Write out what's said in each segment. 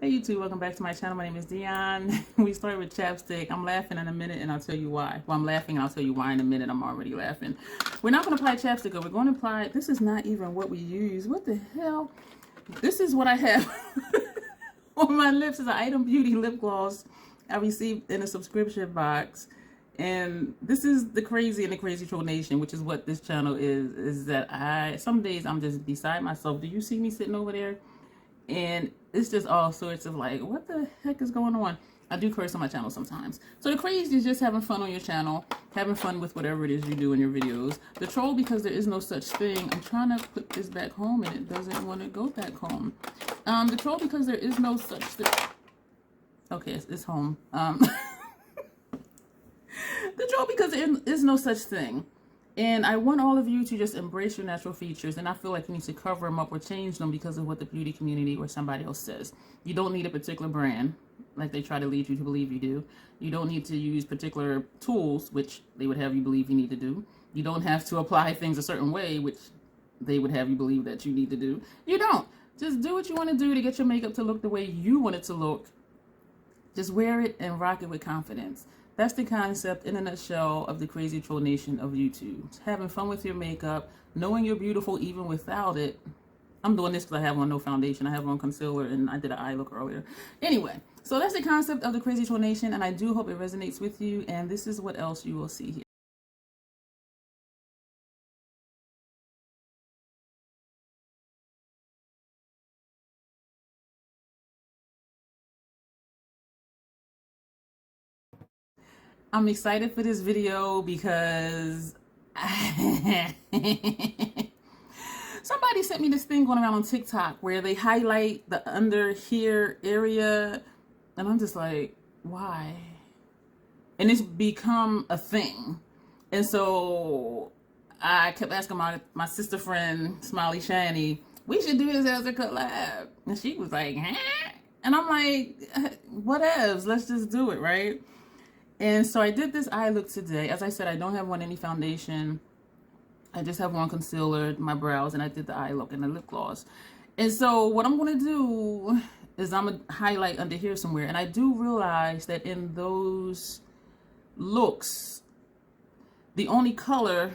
Hey YouTube, welcome back to my channel. My name is Dion. We started with chapstick. I'm laughing in a minute and I'll tell you why. Well, I'm laughing and I'll tell you why in a minute. I'm already laughing. We're not going to apply chapstick. We're going to apply, this is not even what we use. What the hell? This is what I have on my lips. Is an Item Beauty lip gloss I received in a subscription box. And this is the crazy and the crazy troll nation, which is what this channel is that some days I'm just beside myself. Do you see me sitting over there? And it's just all sorts of like, what the heck is going on? I do curse on my channel sometimes. So the crazy is just having fun on your channel, having fun with whatever it is you do in your videos. The troll, because there is no such thing. I'm trying to put this back home and it doesn't want to go back home. The troll, because there is no such thing. Okay, it's home. The troll, because there is no such thing. And I want all of you to just embrace your natural features, and I feel like you need to cover them up or change them because of what the beauty community or somebody else says. You don't need a particular brand, like they try to lead you to believe you do. You don't need to use particular tools, which they would have you believe you need to do. You don't have to apply things a certain way, which they would have you believe that you need to do. You don't. Just do what you want to do to get your makeup to look the way you want it to look. Just wear it and rock it with confidence. That's the concept in a nutshell of the crazy troll nation of YouTube. Having fun with your makeup, knowing you're beautiful even without it. I'm doing this because I have on no foundation. I have on concealer and I did an eye look earlier. Anyway, so that's the concept of the crazy troll nation, and I do hope it resonates with you. And this is what else you will see here. I'm excited for this video because somebody sent me this thing going around on TikTok where they highlight the under here area, and I'm just like, why? And it's become a thing. And so I kept asking my sister friend, Smiley Shani, we should do this as a collab. And she was like, huh? And I'm like, whatevs, let's just do it, right? And so I did this eye look today. As I said, I don't have on any foundation. I just have on concealer, my brows, and I did the eye look and the lip gloss. And so what I'm going to do is I'm going to highlight under here somewhere. And I do realize that in those looks, the only color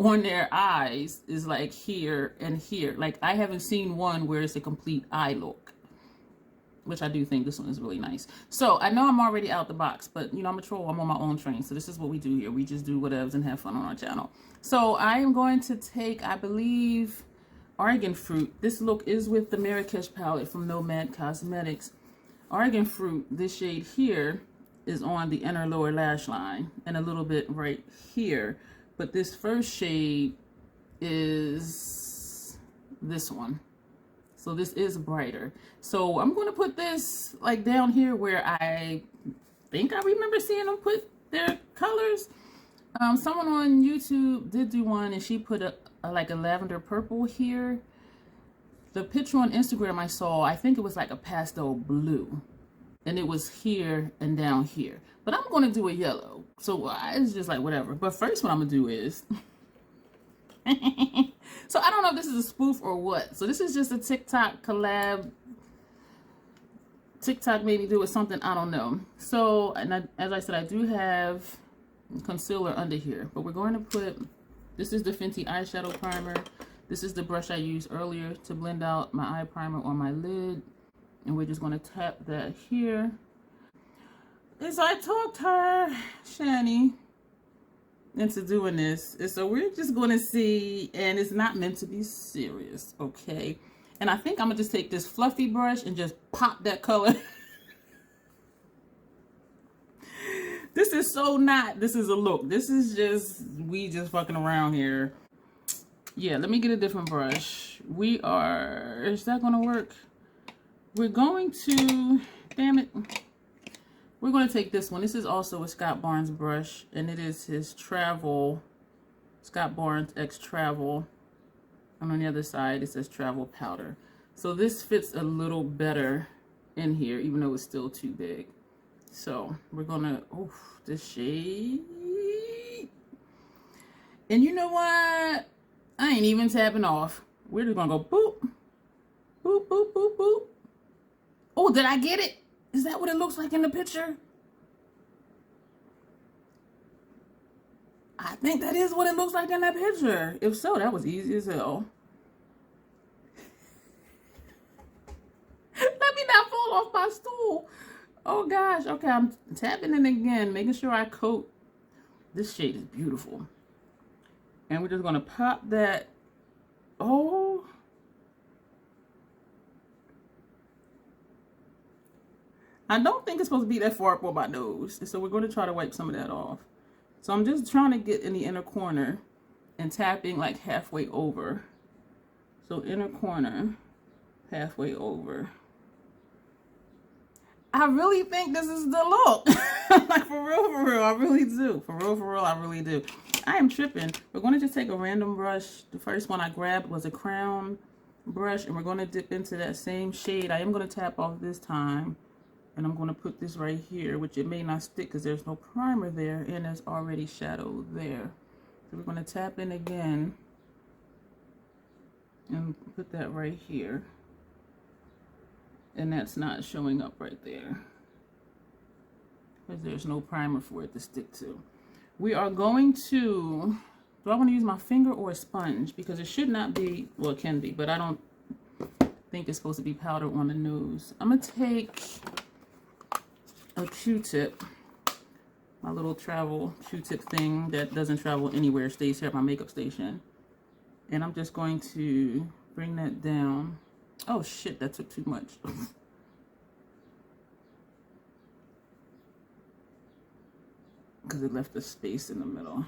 on their eyes is like here and here. Like I haven't seen one where it's a complete eye look, which I do think this one is really nice. So I know I'm already out the box, but you know, I'm a troll. I'm on my own train. So this is what we do here. We just do whatevs and have fun on our channel. So I am going to take, I believe, Oregon Fruit. This look is with the Marrakesh palette from Nomad Cosmetics. Oregon Fruit, this shade here, is on the inner lower lash line and a little bit right here. But this first shade is this one. So this is brighter. So I'm going to put this like down here where I think I remember seeing them put their colors. Someone on YouTube did do one and she put like a lavender purple here. The picture on Instagram I saw, I think it was like a pastel blue. And it was here and down here. But I'm going to do a yellow. So it's just like whatever. But first what I'm going to do is... So I don't know if this is a spoof or what. So this is just a TikTok collab. TikTok made me do it something, I don't know. So, and as I said, I do have concealer under here. But we're going to put, this is the Fenty eyeshadow primer. This is the brush I used earlier to blend out my eye primer on my lid. And we're just going to tap that here. As I talked her, Shani, into doing this, and so we're just going to see, and it's not meant to be serious, okay? And I think I'm gonna just take this fluffy brush and just pop that color. This is so not, this is a look, this is just, we just fucking around here. Yeah, let me get a different brush. We are, is that gonna work? We're going to, damn it, we're going to take this one. This is also a Scott Barnes brush, and it is his Travel, Scott Barnes X Travel. And on the other side, it says Travel Powder. So this fits a little better in here, even though it's still too big. So we're going to, oh, this shade. And you know what? I ain't even tapping off. We're just going to go boop, boop, boop, boop, boop. Oh, did I get it? Is that what it looks like in the picture? I think that is what it looks like in that picture. If so, that was easy as hell. Let me not fall off my stool. Oh gosh. Okay, I'm tapping in again, making sure I coat. This shade is beautiful. And we're just gonna pop that. Oh. I don't think it's supposed to be that far up on my nose. So we're gonna try to wipe some of that off. So I'm just trying to get in the inner corner and tapping like halfway over. So inner corner, halfway over. I really think this is the look. Like for real, I really do. For real, I really do. I am tripping. We're going to just take a random brush. The first one I grabbed was a crown brush, and we're going to dip into that same shade. I am going to tap off this time, and I'm going to put this right here, which it may not stick because there's no primer there, and there's already shadow there. So we're going to tap in again and put that right here. And that's not showing up right there because there's no primer for it to stick to. We are going to, do I want to use my finger or a sponge? Because it should not be, well, it can be, but I don't think it's supposed to be powder on the nose. I'm going to take a Q-tip, my little travel Q-tip thing that doesn't travel anywhere, stays here at my makeup station. And I'm just going to bring that down. Oh shit, that took too much. Because it left a space in the middle.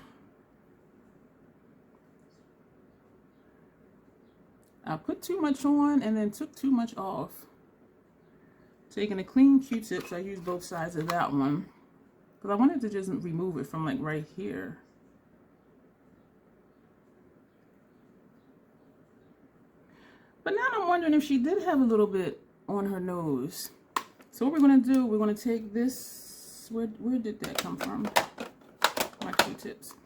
I put too much on and then took too much off. Taking a clean Q-tips, I used both sides of that one. Because I wanted to just remove it from like right here. But now I'm wondering if she did have a little bit on her nose. So what we're going to do, we're going to take this, where did that come from? My Q-tips.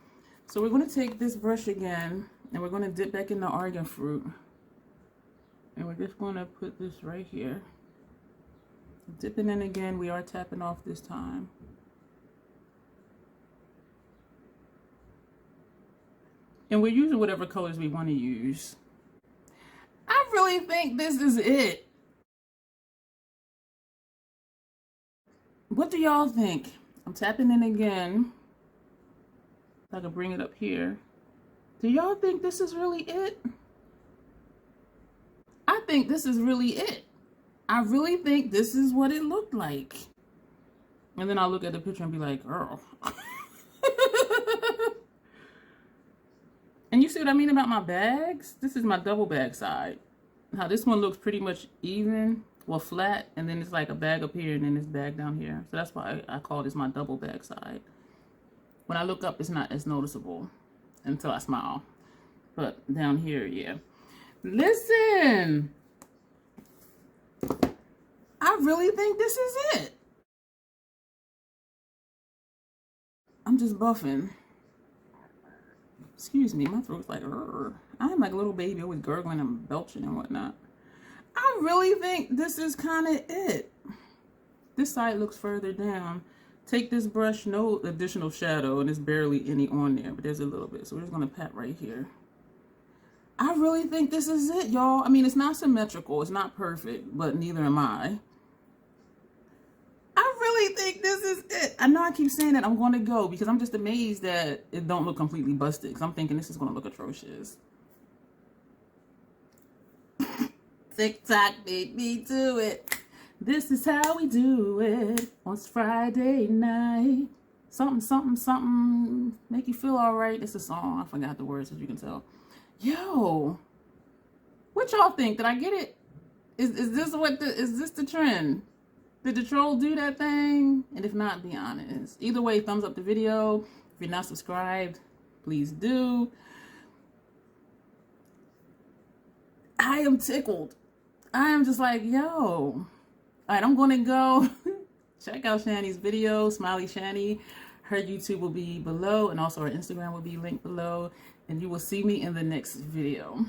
So we're going to take this brush again, and we're going to dip back in the argan fruit. And we're just going to put this right here. Dipping in again, we are tapping off this time. And we're using whatever colors we want to use. I really think this is it. What do y'all think? I'm tapping in again. I can bring it up here. Do y'all think this is really it? I think this is really it. I really think this is what it looked like. And then I'll look at the picture and be like, girl. And you see what I mean about my bags? This is my double bag side. How this one looks pretty much even, well, flat, and then it's like a bag up here and then this bag down here. So that's why I call this my double bag side. When I look up, it's not as noticeable until I smile. But down here, yeah. Listen. I really think this is it. I'm just buffing. Excuse me, my throat's like, Rrr. I'm like a little baby, always gurgling and belching and whatnot. I really think this is kind of it. This side looks further down. Take this brush, no additional shadow, and there's barely any on there, but there's a little bit. So we're just gonna pat right here. I really think this is it, y'all. I mean, it's not symmetrical, it's not perfect, but neither am I. I really think this is it. I know I keep saying that I'm going to go because I'm just amazed that it don't look completely busted. Because I'm thinking this is going to look atrocious. TikTok made me do it. This is how we do it on Friday night. Something, something, something. Make you feel all right. It's a song. I forgot the words, as you can tell. Yo. What y'all think? Did I get it? Is this the trend? Did the troll do that thing? And if not, be honest. Either way, thumbs up the video. If you're not subscribed, please do. I am tickled. I am just like, yo. All right, I'm going to go check out Shani's video, Smiley Shani. Her YouTube will be below, and also her Instagram will be linked below. And you will see me in the next video.